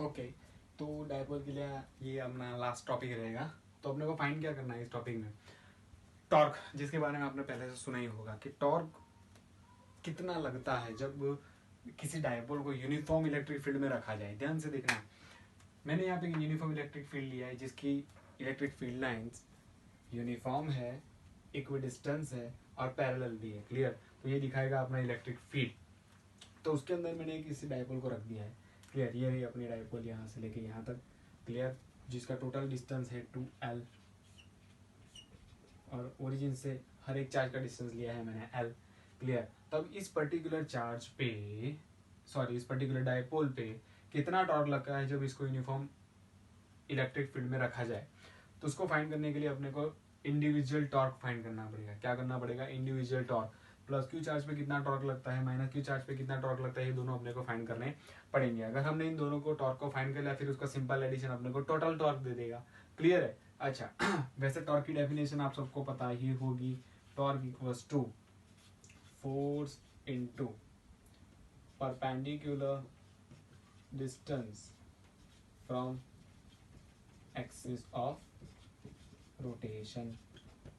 Okay, तो dipole के लिए ये अपना लास्ट टॉपिक रहेगा। तो अपने को फाइंड क्या करना है इस टॉपिक में, टॉर्क, जिसके बारे में आपने पहले से सुना ही होगा कि टॉर्क कितना लगता है जब किसी डायपोल को यूनिफॉर्म इलेक्ट्रिक फील्ड में रखा जाए। ध्यान से देखना, मैंने यहाँ पे यूनिफॉर्म इलेक्ट्रिक फील्ड लिया है जिसकी इलेक्ट्रिक फील्ड लाइंस यूनिफॉर्म है, इक्विडिस्टेंस है और पैरेलल भी है। क्लियर? तो ये दिखाएगा अपना इलेक्ट्रिक फील्ड। तो उसके अंदर मैंने किसी डायपोल को रख दिया है। क्लियर? ये है अपनी डायपोल यहाँ से लेके यहाँ तक। क्लियर? जिसका टोटल डिस्टेंस है 2L और ओरिजिन से हर एक चार्ज का डिस्टेंस लिया है मैंने L। क्लियर? तब इस पर्टिकुलर चार्ज पे, सॉरी इस पर्टिकुलर डायपोल पे कितना टॉर्क लगता है जब इसको यूनिफॉर्म इलेक्ट्रिक फील्ड में रखा जाए। तो उसको फाइंड करने के लिए अपने को इंडिविजुअल टॉर्क फाइंड करना पड़ेगा। क्या करना पड़ेगा? Individual torque. Plus Q charge पे कितना टॉर्क लगता है, माइनस क्यू चार्ज पे कितना टॉर्क लगता है, ये दोनों अपने को फाइंड करने पड़ेंगे। अगर हमने इन दोनों को टॉर्क को फाइंड कर लिया फिर उसका सिंपल एडिशन अपने को टोटल टॉर्क दे देगा। क्लियर है? अच्छा वैसे टॉर्क की डेफिनेशन आप सबको पता ही होगी। Torque equals to force into perpendicular distance from axis of rotation.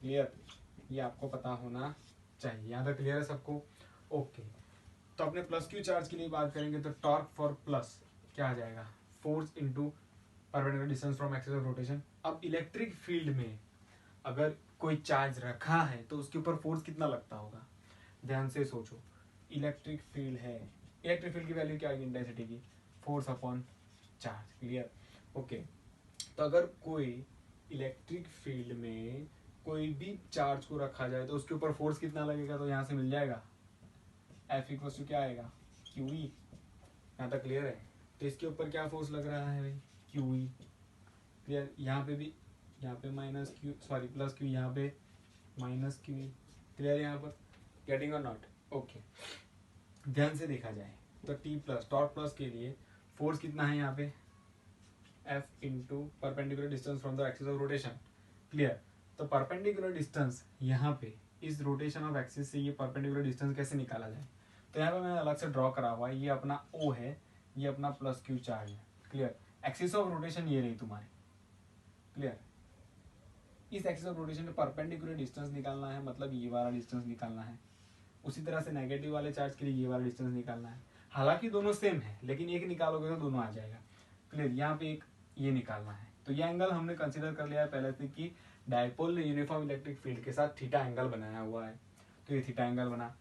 Clear? ये आपको पता होना चाहिए। यहाँ तक क्लियर है सबको? ओके, तो अपने प्लस क्यू चार्ज के लिए बात करेंगे तो टॉर्क फॉर प्लस क्या आ जाएगा? Force into perpendicular distance from axis of rotation. अब इलेक्ट्रिक फील्ड में अगर कोई चार्ज रखा है तो उसके ऊपर फोर्स कितना लगता होगा? ध्यान से सोचो। इलेक्ट्रिक फील्ड है, इलेक्ट्रिक फील्ड की वैल्यू क्या आएगी इंटेंसिटी की? Force upon charge. Clear? Okay, तो अगर कोई इलेक्ट्रिक फील्ड में कोई भी चार्ज को रखा जाए तो उसके ऊपर फोर्स कितना लगेगा? तो यहाँ से मिल जाएगा F इक्वल्स टू क्या आएगा? QE। यहाँ तक क्लियर है? तो इसके ऊपर क्या फोर्स लग रहा है भाई? QE। क्लियर? यहाँ पे भी, यहाँ पे minus Q, sorry plus Q, यहाँ पे माइनस QE। क्लियर यहाँ पर? गेटिंग और नॉट? ओके, ध्यान से देखा जाए तो T प्लस टॉर्क प्लस के लिए फोर्स कितना है यहाँ पे? F into perpendicular distance from the axis of rotation. Clear? तो परपेंडिकुलर डिस्टेंस यहाँ पे इस रोटेशन ऑफ एक्सिस से ये परपेंडिकुलर डिस्टेंस कैसे निकाला जाए? तो यहाँ पे मैंने अलग से ड्रॉ करा हुआ है। ये अपना O है, ये अपना प्लस क्यू चार्ज है। क्लियर? एक्सिस ऑफ रोटेशन ये रही तुम्हारी। क्लियर? इस एक्सिस ऑफ रोटेशन पे परपेंडिकुलर डिस्टेंस निकालना है, मतलब ये वाला डिस्टेंस निकालना है। उसी तरह से नेगेटिव वाले चार्ज के लिए ये वाला डिस्टेंस निकालना है। हालांकि दोनों सेम है लेकिन एक निकालोगे तो दोनों आ जाएगा। क्लियर? यहाँ पे एक ये निकालना है। तो ये एंगल हमने कंसीडर कर लिया है पहले से कि डायपोल ने यूनिफॉर्म इलेक्ट्रिक फील्ड के साथ थीटा एंगल बनाया हुआ है। तो ये थीटा एंगल बना,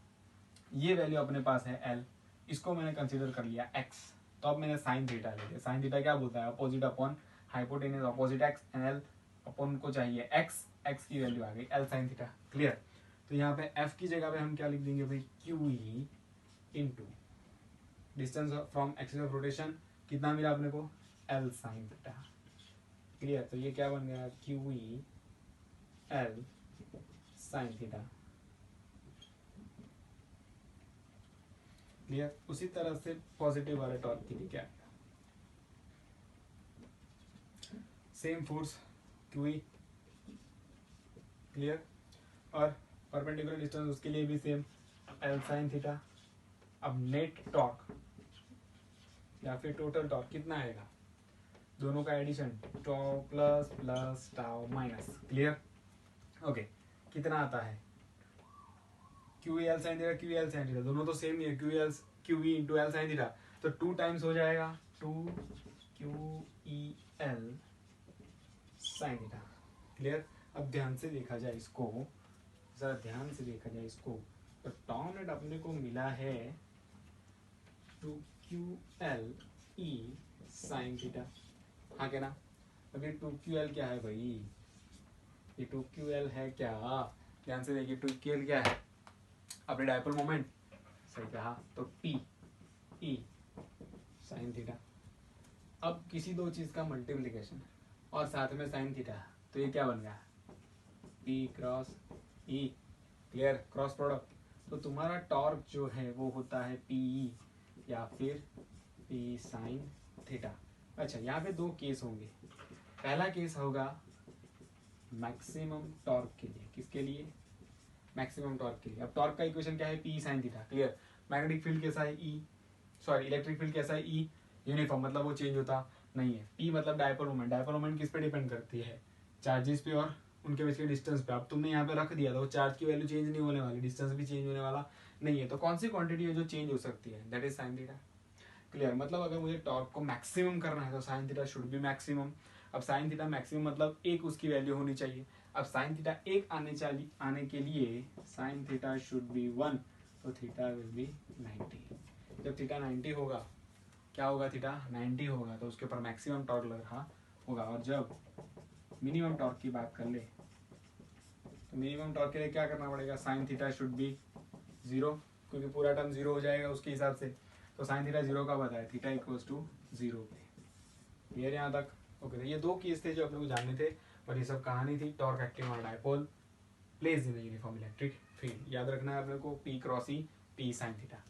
ये वैल्यू अपने पास है L, इसको मैंने कंसीडर कर लिया X। तो अब मैंने साइन थीटा ले लिया। साइन थीटा क्या बोलता है? Opposite upon hypotenuse, opposite x, L अपन को चाहिए x की वैल्यू आ गई L साइन थीटा। क्लियर? तो यहाँ पे F की जगह पे हम क्या लिख देंगे भाई? QE into distance from axis of rotation कितना मिला अपने को? L sine theta. क्लियर? तो ये क्या बन गया? QE L sine theta. Clear? उसी तरह से पॉजिटिव वाले टॉर्क के लिए क्या है? Same force QE। क्लियर? और परपेंडिकुलर डिस्टेंस उसके लिए भी सेम L साइन थीटा। अब नेट टॉर्क या फिर टोटल टॉर्क कितना आएगा? दोनों का addition, tau plus plus tau minus. Clear? Okay, कितना आता है? QE L sine theta, QE L sine theta दोनों तो सेम ही है। QE into L sine theta तो 2 टाइम्स हो जाएगा 2 QE L sine theta. Clear? अब ध्यान से देखा जाए इसको, जरा ध्यान से देखा जाए इसको, तो टॉ नेट अपने को मिला है 2QL E साइन थीटा। हाँ क्या ना? अभी 2QL क्या है भाई? ये 2QL है क्या? ध्यान से देखिए 2QL क्या है? अपने डायपोल मोमेंट। सही कहा। तो P E साइन थीटा। अब किसी दो चीज का मल्टीप्लिकेशन और साथ में साइन थीटा, तो ये क्या बन गया? P cross E। Clear? Cross product. तो तुम्हारा टॉर्क जो है वो होता है PE या फिर P साइन थीटा। अच्छा, यहाँ पे दो केस होंगे। पहला केस होगा मैक्सिमम टॉर्क के लिए। किसके लिए? मैक्सिमम टॉर्क के लिए। अब टॉर्क का इक्वेशन क्या है? P sign theta. Clear? Magnetic field कैसा है? E, सॉरी इलेक्ट्रिक फील्ड कैसा है? E। यूनिफॉर्म मतलब वो चेंज होता नहीं है। पी मतलब डायपोल मोमेंट, डायपोल मोमेंट किस पे डिपेंड करती है, चार्जेस पे और उनके बीच के डिस्टेंस पे। अब तुमने यहाँ पे रख दिया तो चार्ज की वैल्यू चेंज नहीं होने वाली, डिस्टेंस भी चेंज होने वाला नहीं है, तो कौन सी क्वांटिटी है जो चेंज हो सकती है, that is sine theta. Clear, मतलब अगर मुझे टॉर्क को मैक्सिमम करना है तो sine theta should be maximum. अब साइन थीटा मैक्सिमम मतलब एक उसकी वैल्यू होनी चाहिए। अब साइन थीटा एक आने के लिए साइन थीटा शुड बी 1, तो थीटा विल बी 90। जब थीटा 90 होगा, क्या होगा, थीटा 90 होगा तो उसके ऊपर मैक्सिमम टॉर्क लग रहा होगा। और जब मिनिमम टॉर्क की बात कर ले तो मिनिमम टॉर्क के लिए क्या करना पड़ेगा, साइन थीटा शुड बी 0, क्योंकि पूरा टर्म 0 हो जाएगा उसके हिसाब से। तो साइन थीटा 0 का बताया, थीटा इक्वल्स टू 0 पे। क्लियर यहाँ तक? ओके, तो ये दो केस थे जो अपने को जानने थे, और ये सब कहानी थी torque acting on dipole placed in uniform electric field. याद रखना है अपने को P cross E, P sine theta.